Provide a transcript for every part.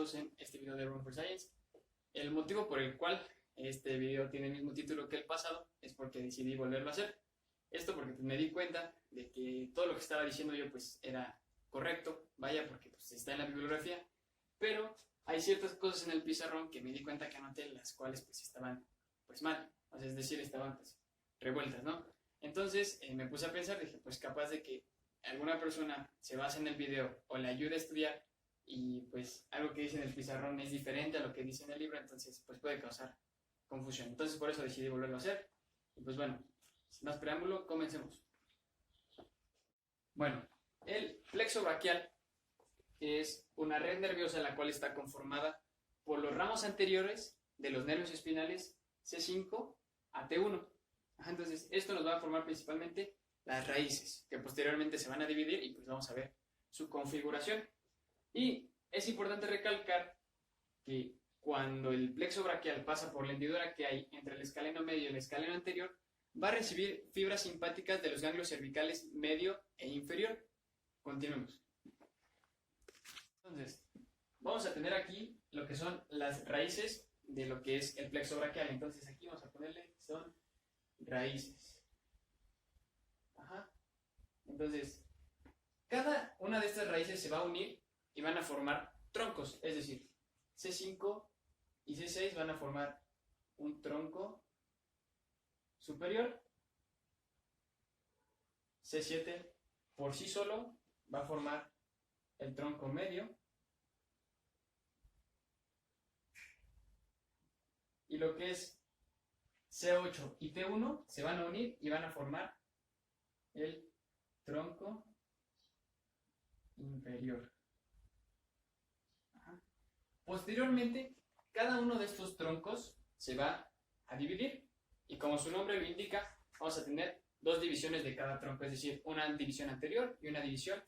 todos en este video de Room for Science. El motivo por el cual este video tiene el mismo título que el pasado es porque decidí volverlo a hacer. Esto porque pues, me di cuenta de que todo lo que estaba diciendo yo pues era correcto, vaya, porque pues, está en la bibliografía, pero hay ciertas cosas en el pizarrón que me di cuenta que anoté, las cuales pues estaban pues mal, o sea, es decir, estaban pues revueltas, ¿no? Entonces me puse a pensar, dije, pues capaz de que alguna persona se basa en el video o le ayude a estudiar y pues algo que dice en el pizarrón es diferente a lo que dice en el libro, entonces pues puede causar confusión. Entonces por eso decidí volverlo a hacer. Y pues bueno, sin más preámbulo, comencemos. Bueno, el plexo braquial es una red nerviosa la cual está conformada por los ramos anteriores de los nervios espinales C5 a T1. Entonces esto nos va a formar principalmente las raíces, que posteriormente se van a dividir y pues vamos a ver su configuración. Y es importante recalcar que cuando el plexo braquial pasa por la hendidura que hay entre el escaleno medio y el escaleno anterior, va a recibir fibras simpáticas de los ganglios cervicales medio e inferior. Continuemos. Entonces, vamos a tener aquí lo que son las raíces de lo que es el plexo braquial. Entonces aquí vamos a ponerle, son raíces. Entonces, cada una de estas raíces se va a unir y van a formar troncos, es decir, C5 y C6 van a formar un tronco superior, C7 por sí solo va a formar el tronco medio, y lo que es C8 y T1 se van a unir y van a formar el tronco inferior. Posteriormente, cada uno de estos troncos se va a dividir y como su nombre lo indica, vamos a tener dos divisiones de cada tronco, es decir, una división anterior y una división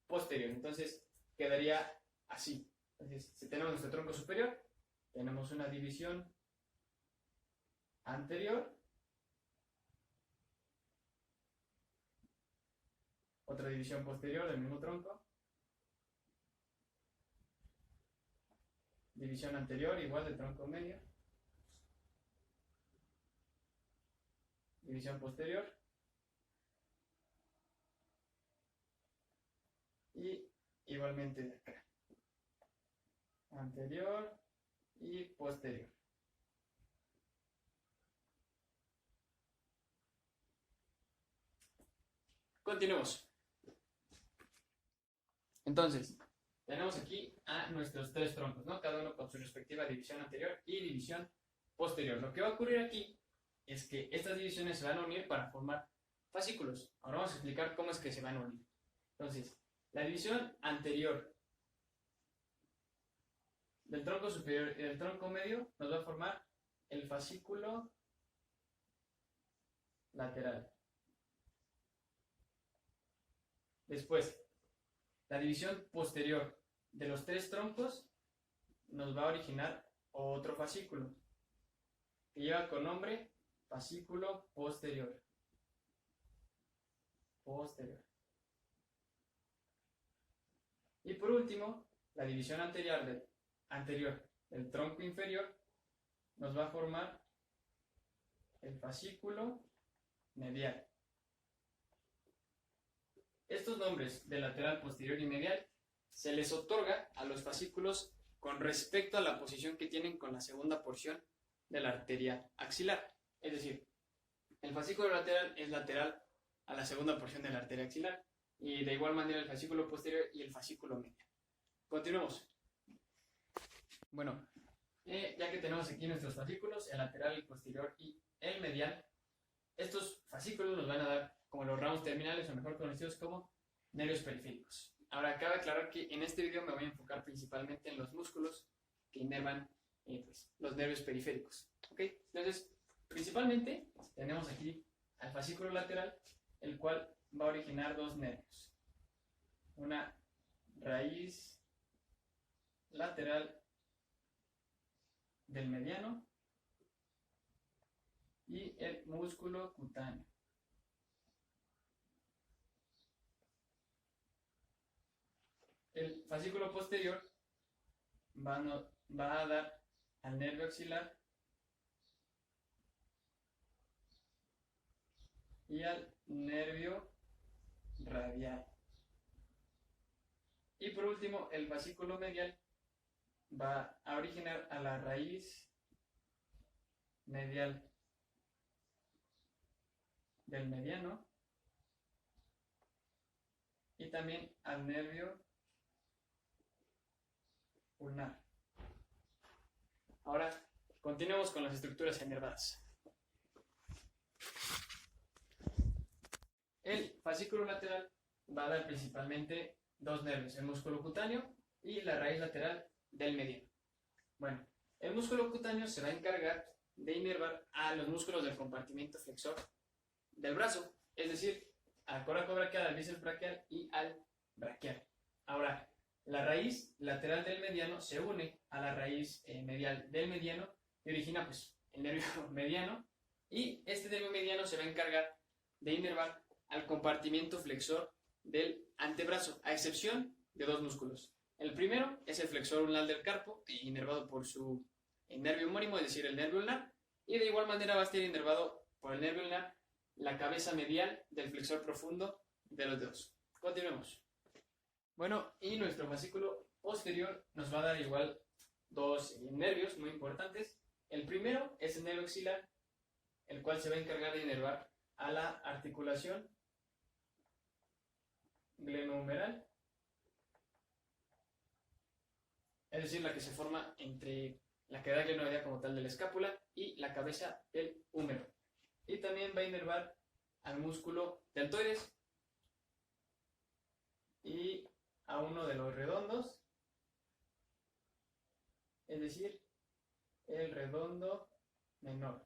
posterior. Entonces, quedaría así. Entonces, si tenemos nuestro tronco superior, tenemos una división anterior, otra división posterior del mismo tronco, división anterior igual del tronco medio, división posterior y igualmente de acá, anterior y posterior. Continuemos. Entonces, tenemos aquí a nuestros tres troncos, ¿no? Cada uno con su respectiva división anterior y división posterior. Lo que va a ocurrir aquí es que estas divisiones se van a unir para formar fascículos. Ahora vamos a explicar cómo es que se van a unir. Entonces, la división anterior del tronco superior y del tronco medio nos va a formar el fascículo lateral. Después, la división posterior de los tres troncos nos va a originar otro fascículo que lleva con nombre fascículo posterior. Y por último, la división anterior del tronco inferior nos va a formar el fascículo medial. Estos nombres de lateral, posterior y medial se les otorga a los fascículos con respecto a la posición que tienen con la segunda porción de la arteria axilar. Es decir, el fascículo lateral es lateral a la segunda porción de la arteria axilar y de igual manera el fascículo posterior y el fascículo medial. Continuemos. Bueno, ya que tenemos aquí nuestros fascículos, el lateral, el posterior y el medial, estos fascículos nos van a dar como los ramos terminales, o mejor conocidos como nervios periféricos. Ahora, cabe aclarar que en este video me voy a enfocar principalmente en los músculos que inervan pues, los nervios periféricos. ¿Okay? Entonces, principalmente tenemos aquí al fascículo lateral, el cual va a originar dos nervios. Una raíz lateral del mediano y el músculo cutáneo. El fascículo posterior va a dar al nervio axilar y al nervio radial. Y por último, el fascículo medial va a originar a la raíz medial del mediano y también al nervio ulnar. Ahora, continuemos con las estructuras inervadas. El fascículo lateral va a dar principalmente dos nervios, el músculo cutáneo y la raíz lateral del mediano. Bueno, el músculo cutáneo se va a encargar de inervar a los músculos del compartimento flexor del brazo, es decir, al coraco braquial, al bíceps braquial y al braquial. Ahora, la raíz lateral del mediano se une a la raíz medial del mediano y origina pues el nervio mediano, y este nervio mediano se va a encargar de inervar al compartimento flexor del antebrazo, a excepción de dos músculos. El primero es el flexor ulnar del carpo, inervado por su nervio homónimo, es decir, el nervio ulnar, y de igual manera va a estar inervado por el nervio ulnar la cabeza medial del flexor profundo de los dedos. Continuemos. Bueno, y nuestro fascículo posterior nos va a dar igual dos nervios muy importantes. El primero es el nervio axilar, el cual se va a encargar de inervar a la articulación glenohumeral, es decir, la que se forma entre la cavidad glenoidea como tal de la escápula y la cabeza del húmero. Y también va a inervar al músculo deltoides y a uno de los redondos, es decir, el redondo menor.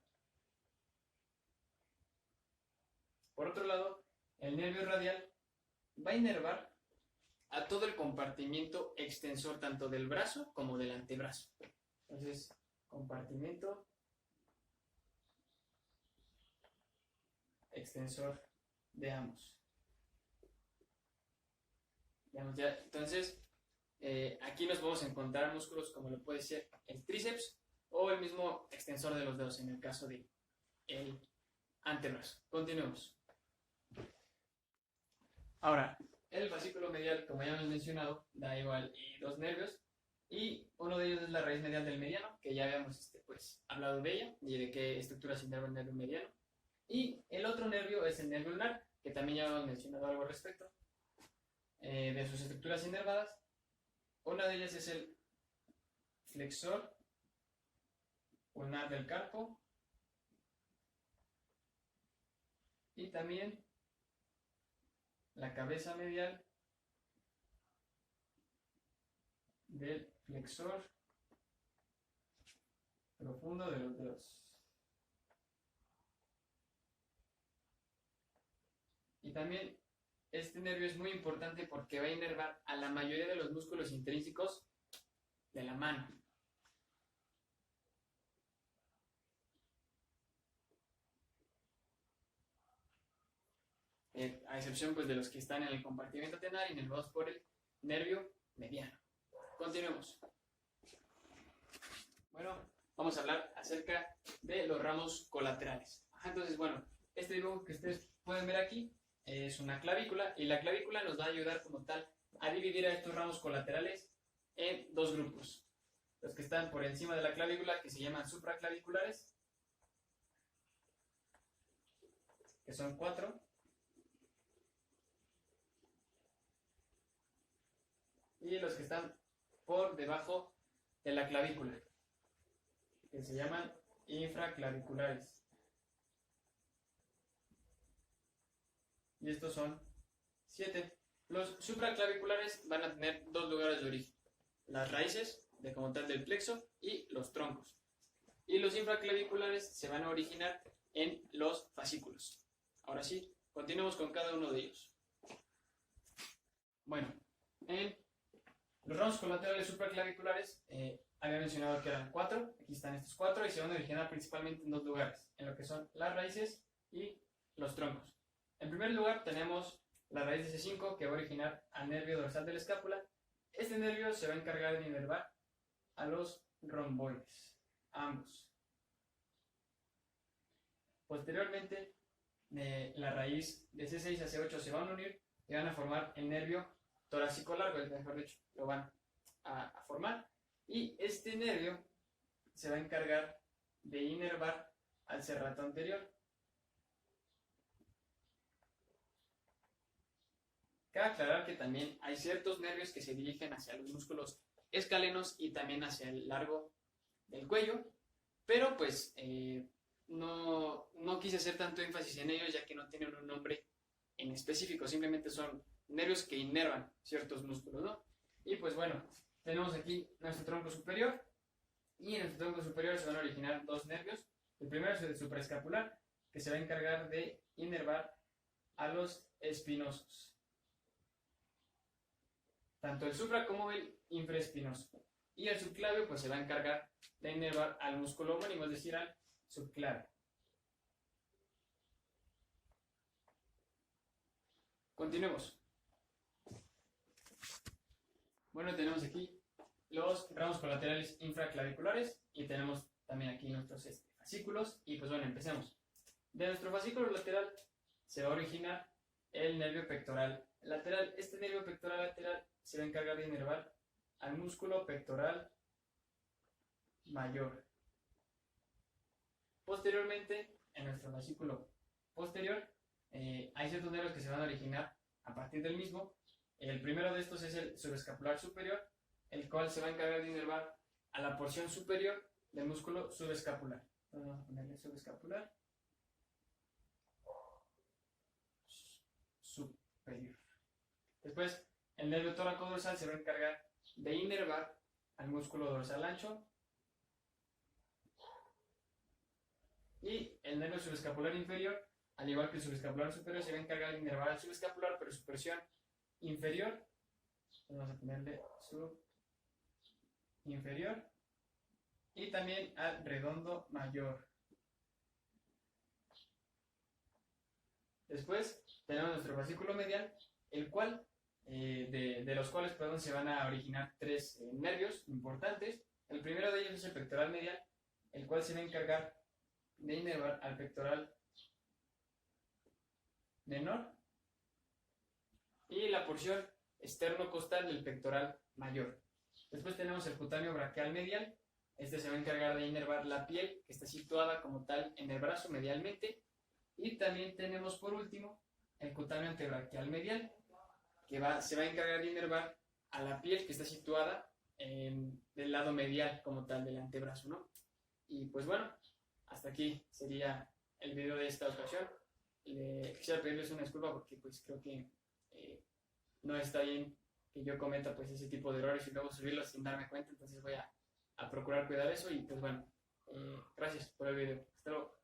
Por otro lado, el nervio radial va a inervar a todo el compartimiento extensor tanto del brazo como del antebrazo. Entonces, compartimento extensor de ambos. Entonces, aquí nos vamos a encontrar músculos como lo puede ser el tríceps o el mismo extensor de los dedos en el caso de el antebrazo. Continuemos. Ahora, el fascículo medial, como ya hemos mencionado, da igual dos nervios, y uno de ellos es la raíz medial del mediano, que ya habíamos hablado de ella y de qué estructura se inerva el nervio mediano. Y el otro nervio es el nervio ulnar, que también ya hemos mencionado algo al respecto de sus estructuras inervadas. Una de ellas es el flexor ulnar del carpo y también la cabeza medial del flexor profundo de los dedos. Y también este nervio es muy importante porque va a inervar a la mayoría de los músculos intrínsecos de la mano. A excepción de los que están en el compartimento tenar, inervados por el nervio mediano. Continuemos. Bueno, vamos a hablar acerca de los ramos colaterales. Entonces, bueno, este dibujo que ustedes pueden ver aquí es una clavícula, y la clavícula nos va a ayudar como tal a dividir a estos ramos colaterales en dos grupos. Los que están por encima de la clavícula, que se llaman supraclaviculares, que son 4. Y los que están por debajo de la clavícula, que se llaman infraclaviculares. Y estos son 7. Los supraclaviculares van a tener dos lugares de origen: las raíces, de como tal del plexo, y los troncos. Y los infraclaviculares se van a originar en los fascículos. Ahora sí, continuemos con cada uno de ellos. Bueno, en los ramos colaterales supraclaviculares había mencionado que eran 4. Aquí están estos 4 y se van a originar principalmente en dos lugares, en lo que son las raíces y los troncos. En primer lugar tenemos la raíz de C5, que va a originar al nervio dorsal de la escápula. Este nervio se va a encargar de inervar a los romboides, ambos. Posteriormente, la raíz de C6 a C8 se van a unir y van a formar el nervio torácico largo, mejor dicho, lo van a formar. Y este nervio se va a encargar de inervar al serrato anterior. Cabe aclarar que también hay ciertos nervios que se dirigen hacia los músculos escalenos y también hacia el largo del cuello, pero pues no quise hacer tanto énfasis en ellos ya que no tienen un nombre en específico, simplemente son nervios que inervan ciertos músculos, ¿no? Y pues bueno, tenemos aquí nuestro tronco superior y en nuestro tronco superior se van a originar dos nervios. El primero es el supraescapular, que se va a encargar de inervar a los espinosos, tanto el supra como el infraespinoso. Y el subclavio pues se va a encargar de inervar al músculo homónimo, es decir, al subclavio. Continuemos. Bueno, tenemos aquí los ramos colaterales infraclaviculares y tenemos también aquí nuestros fascículos. Y pues bueno, empecemos. De nuestro fascículo lateral se va a originar el nervio pectoral lateral. Este nervio pectoral lateral se va a encargar de inervar al músculo pectoral mayor. Posteriormente, en nuestro fascículo posterior, hay ciertos nervios que se van a originar a partir del mismo. El primero de estos es el subescapular superior, el cual se va a encargar de inervar a la porción superior del músculo subescapular. Entonces vamos a ponerle subescapular superior. Después, el nervio tóraco-dorsal se va a encargar de inervar al músculo dorsal ancho. Y el nervio subescapular inferior, al igual que el subescapular superior, se va a encargar de inervar al subescapular, pero su porción inferior. Vamos a ponerle subinferior. Y también al redondo mayor. Después tenemos nuestro fascículo medial, el cual, de los cuales perdón, se van a originar tres nervios importantes. El primero de ellos es el pectoral medial, el cual se va a encargar de inervar al pectoral menor y la porción externo-costal del pectoral mayor. Después tenemos el cutáneo braquial medial. Este se va a encargar de inervar la piel que está situada como tal en el brazo medialmente. Y también tenemos por último el cutáneo antebraquial medial, que se va a encargar de inervar a la piel que está situada del lado medial como tal del antebrazo, ¿no? Y pues bueno, hasta aquí sería el video de esta ocasión. Quisiera pedirles una disculpa porque pues creo que no está bien que yo cometa pues ese tipo de errores y luego subirlos sin darme cuenta, entonces voy a procurar cuidar eso y pues bueno, gracias por el video. Hasta luego.